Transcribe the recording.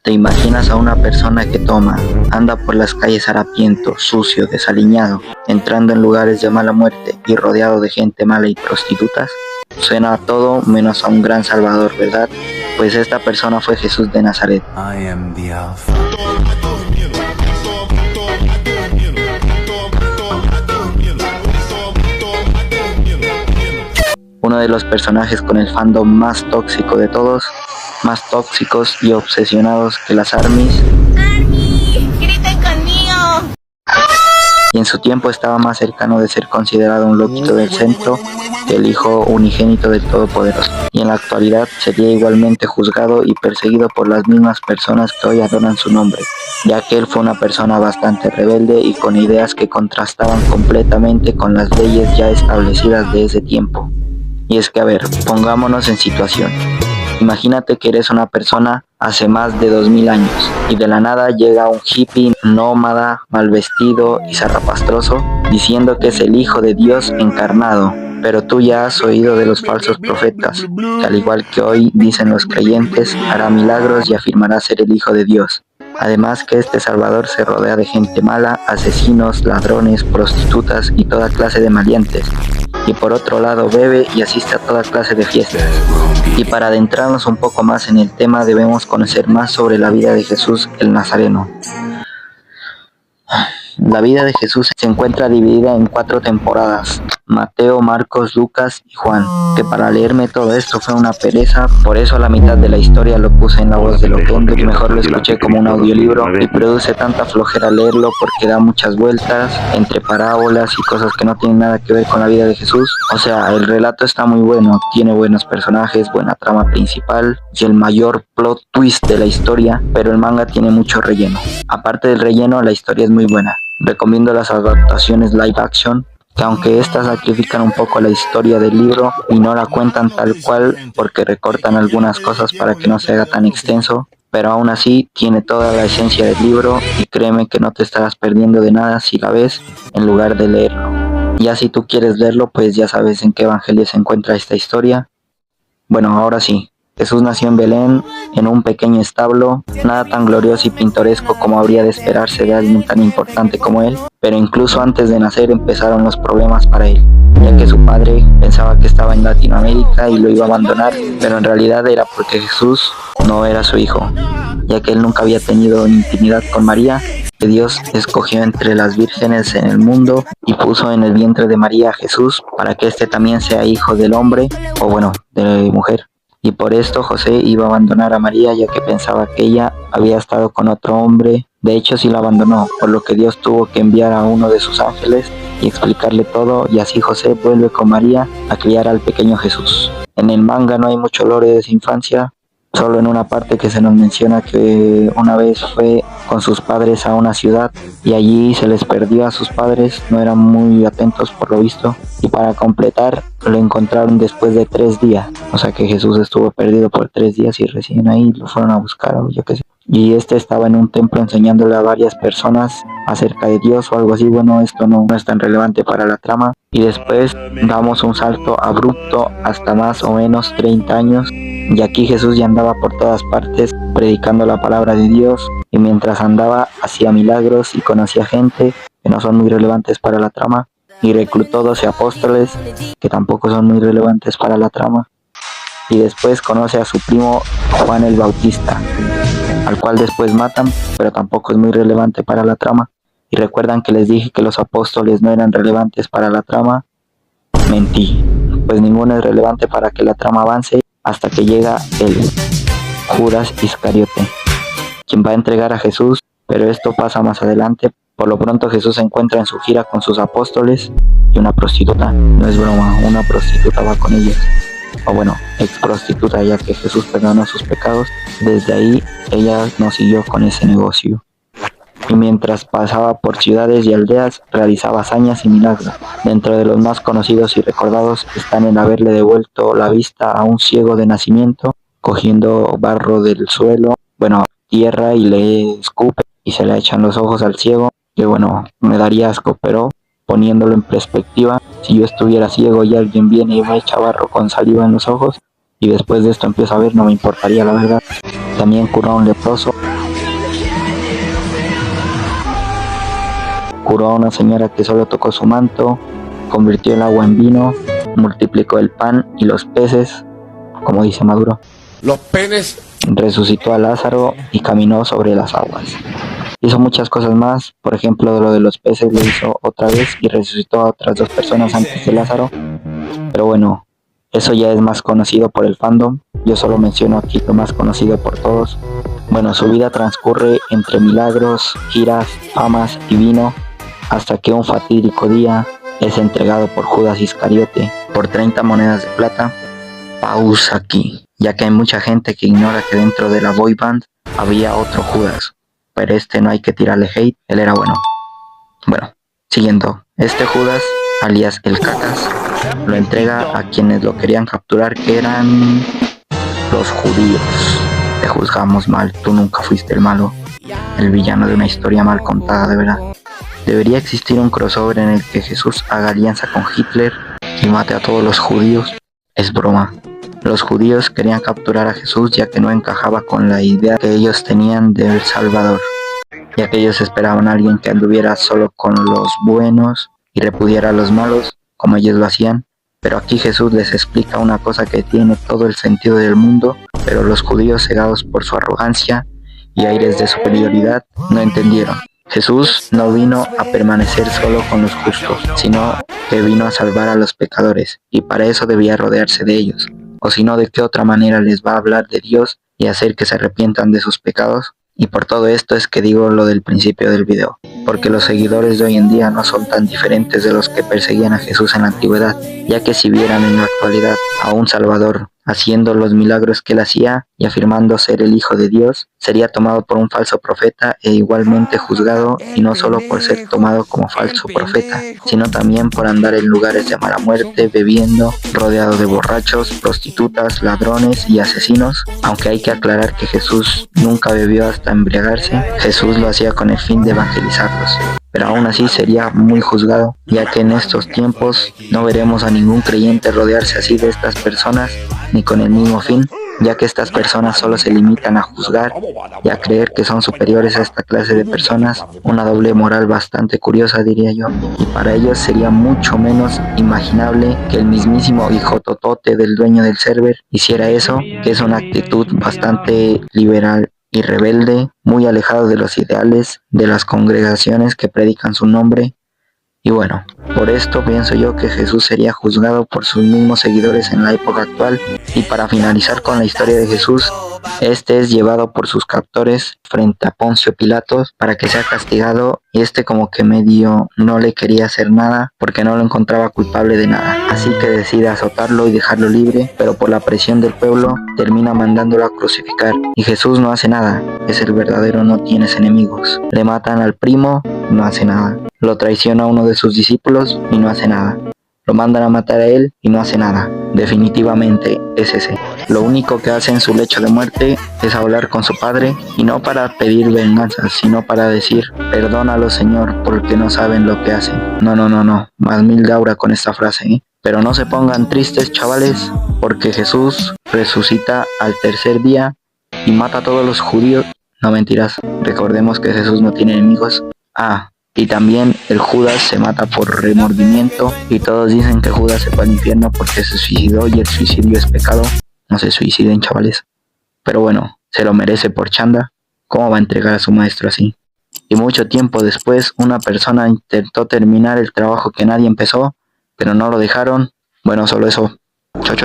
¿Te imaginas a una persona que toma, anda por las calles harapiento, sucio, desaliñado, entrando en lugares de mala muerte y rodeado de gente mala y prostitutas? Suena a todo menos a un gran salvador, ¿verdad? Pues esta persona fue Jesús de Nazaret. I am the Alpha. Uno de los personajes con el fandom más tóxico de todos, más tóxicos y obsesionados que las ARMYs. ¡Army! ¡Griten conmigo! Y en su tiempo estaba más cercano de ser considerado un loquito del centro que el hijo unigénito del Todopoderoso. Y en la actualidad sería igualmente juzgado y perseguido por las mismas personas que hoy adoran su nombre, ya que él fue una persona bastante rebelde y con ideas que contrastaban completamente con las leyes ya establecidas de ese tiempo. Y es que, a ver, pongámonos en situación. Imagínate que eres una persona hace más de 2000 años y de la nada llega un hippie nómada, mal vestido y zarrapastroso diciendo que es el Hijo de Dios encarnado. Pero tú ya has oído de los falsos profetas, que al igual que hoy dicen los creyentes, hará milagros y afirmará ser el Hijo de Dios. Además que este Salvador se rodea de gente mala, asesinos, ladrones, prostitutas y toda clase de maleantes. Y por otro lado bebe y asiste a toda clase de fiestas. Y para adentrarnos un poco más en el tema debemos conocer más sobre la vida de Jesús el Nazareno. La vida de Jesús se encuentra dividida en 4 temporadas, Mateo, Marcos, Lucas y Juan, que para leerme todo esto fue una pereza, por eso la mitad de la historia lo puse en la voz de Loquendo y mejor lo escuché como un audiolibro y produce tanta flojera leerlo porque da muchas vueltas entre parábolas y cosas que no tienen nada que ver con la vida de Jesús. O sea, el relato está muy bueno, tiene buenos personajes, buena trama principal y el mayor plot twist de la historia, pero el manga tiene mucho relleno. Aparte del relleno, la historia es muy buena. Recomiendo las adaptaciones live action, que aunque estas sacrifican un poco la historia del libro y no la cuentan tal cual porque recortan algunas cosas para que no se haga tan extenso, pero aún así tiene toda la esencia del libro y créeme que no te estarás perdiendo de nada si la ves en lugar de leerlo. Ya si tú quieres leerlo, pues ya sabes en qué evangelio se encuentra esta historia. Bueno, ahora sí. Jesús nació en Belén, en un pequeño establo, nada tan glorioso y pintoresco como habría de esperarse de alguien tan importante como él, pero incluso antes de nacer empezaron los problemas para él, ya que su padre pensaba que estaba en Latinoamérica y lo iba a abandonar, pero en realidad era porque Jesús no era su hijo, ya que él nunca había tenido intimidad con María, que Dios escogió entre las vírgenes en el mundo y puso en el vientre de María a Jesús para que éste también sea hijo del hombre, o bueno, de mujer. Y por esto José iba a abandonar a María ya que pensaba que ella había estado con otro hombre. De hecho sí la abandonó, por lo que Dios tuvo que enviar a uno de sus ángeles y explicarle todo, y así José vuelve con María a criar al pequeño Jesús. En el manga no hay mucho lore de su infancia, solo en una parte que se nos menciona que una vez fue con sus padres a una ciudad y allí se les perdió a sus padres, no eran muy atentos por lo visto, y para completar lo encontraron después de 3 días, o sea que Jesús estuvo perdido por 3 días y recién ahí lo fueron a buscar o yo qué sé. Y este estaba en un templo enseñándole a varias personas acerca de Dios o algo así. Bueno, esto no es tan relevante para la trama. Y después damos un salto abrupto hasta más o menos 30 años. Y aquí Jesús ya andaba por todas partes predicando la palabra de Dios. Y mientras andaba hacía milagros y conocía gente que no son muy relevantes para la trama. Y reclutó 12 apóstoles que tampoco son muy relevantes para la trama. Y después conoce a su primo Juan el Bautista, al cual después matan, pero tampoco es muy relevante para la trama. Y recuerdan que les dije que los apóstoles no eran relevantes para la trama. Mentí, pues ninguno es relevante para que la trama avance hasta que llega el Judas Iscariote, quien va a entregar a Jesús, pero esto pasa más adelante. Por lo pronto Jesús se encuentra en su gira con sus apóstoles y una prostituta, no es broma, una prostituta va con ellos. O bueno, ex prostituta, ya que Jesús perdonó sus pecados. Desde ahí ella no siguió con ese negocio. Y mientras pasaba por ciudades y aldeas, realizaba hazañas y milagros. Dentro de los más conocidos y recordados están el haberle devuelto la vista a un ciego de nacimiento, cogiendo barro del suelo, bueno, tierra, y le escupe y se le echan los ojos al ciego, que bueno, me daría asco, pero poniéndolo en perspectiva, si yo estuviera ciego y alguien viene y me echa barro con saliva en los ojos y después de esto empiezo a ver, no me importaría, la verdad. También curó a un leproso curó a una señora que solo tocó su manto, convirtió el agua en vino, multiplicó el pan y los peces, como dice Maduro. Los penes. Resucitó a Lázaro y caminó sobre las aguas. Hizo muchas cosas más, por ejemplo lo de los peces lo hizo otra vez y resucitó a otras 2 personas antes de Lázaro. Pero bueno, eso ya es más conocido por el fandom, yo solo menciono aquí lo más conocido por todos. Bueno, su vida transcurre entre milagros, giras, famas y vino, hasta que un fatídico día es entregado por Judas Iscariote por 30 monedas de plata. Pausa aquí, ya que hay mucha gente que ignora que dentro de la boy band había otro Judas, pero no hay que tirarle hate, él era bueno. Bueno, siguiendo, este Judas, alias el Cacas, lo entrega a quienes lo querían capturar, que eran los judíos. Te juzgamos mal, tú nunca fuiste el malo, el villano de una historia mal contada, de verdad. Debería existir un crossover en el que Jesús haga alianza con Hitler y mate a todos los judíos. Es broma. Los judíos querían capturar a Jesús ya que no encajaba con la idea que ellos tenían del Salvador, ya que ellos esperaban a alguien que anduviera solo con los buenos y repudiara a los malos, como ellos lo hacían. Pero aquí Jesús les explica una cosa que tiene todo el sentido del mundo, pero los judíos, cegados por su arrogancia y aires de superioridad, no entendieron. Jesús no vino a permanecer solo con los justos, sino que vino a salvar a los pecadores, y para eso debía rodearse de ellos. O si no, ¿de qué otra manera les va a hablar de Dios y hacer que se arrepientan de sus pecados? Y por todo esto es que digo lo del principio del video, porque los seguidores de hoy en día no son tan diferentes de los que perseguían a Jesús en la antigüedad, ya que si vieran en la actualidad a un Salvador haciendo los milagros que él hacía y afirmando ser el Hijo de Dios, sería tomado por un falso profeta e igualmente juzgado, y no solo por ser tomado como falso profeta, sino también por andar en lugares de mala muerte, bebiendo, rodeado de borrachos, prostitutas, ladrones y asesinos. Aunque hay que aclarar que Jesús nunca bebió hasta embriagarse, Jesús lo hacía con el fin de evangelizarlos. Pero aún así sería muy juzgado, ya que en estos tiempos no veremos a ningún creyente rodearse así de estas personas, ni con el mismo fin, ya que estas personas solo se limitan a juzgar y a creer que son superiores a esta clase de personas, una doble moral bastante curiosa, diría yo, y para ellos sería mucho menos imaginable que el mismísimo hijo totote del dueño del server hiciera eso, que es una actitud bastante liberal y rebelde, muy alejado de los ideales de las congregaciones que predican su nombre. Y bueno, por esto pienso yo que Jesús sería juzgado por sus mismos seguidores en la época actual. Y para finalizar con la historia de Jesús, este es llevado por sus captores frente a Poncio Pilatos para que sea castigado, y como que medio no le quería hacer nada porque no lo encontraba culpable de nada, así que decide azotarlo y dejarlo libre, pero por la presión del pueblo termina mandándolo a crucificar, y Jesús no hace nada. Es el verdadero, no tienes enemigos. Le matan al primo, no hace nada. Lo traiciona a uno de sus discípulos y no hace nada. Lo mandan a matar a él y no hace nada. Definitivamente es ese. Lo único que hace en su lecho de muerte es hablar con su padre, y no para pedir venganza, sino para decir: perdónalo, Señor, porque no saben lo que hacen. No, más mil gaura con esta frase, ¿eh? Pero no se pongan tristes, chavales, porque Jesús resucita al tercer día y mata a todos los judíos. No, mentiras, recordemos que Jesús no tiene enemigos. Y también el Judas se mata por remordimiento, y todos dicen que Judas se fue al infierno porque se suicidó, y el suicidio es pecado. No se suiciden, chavales. Pero bueno, se lo merece por chanda. ¿Cómo va a entregar a su maestro así? Y mucho tiempo después, una persona intentó terminar el trabajo que nadie empezó, pero no lo dejaron. Bueno, solo eso. Chau.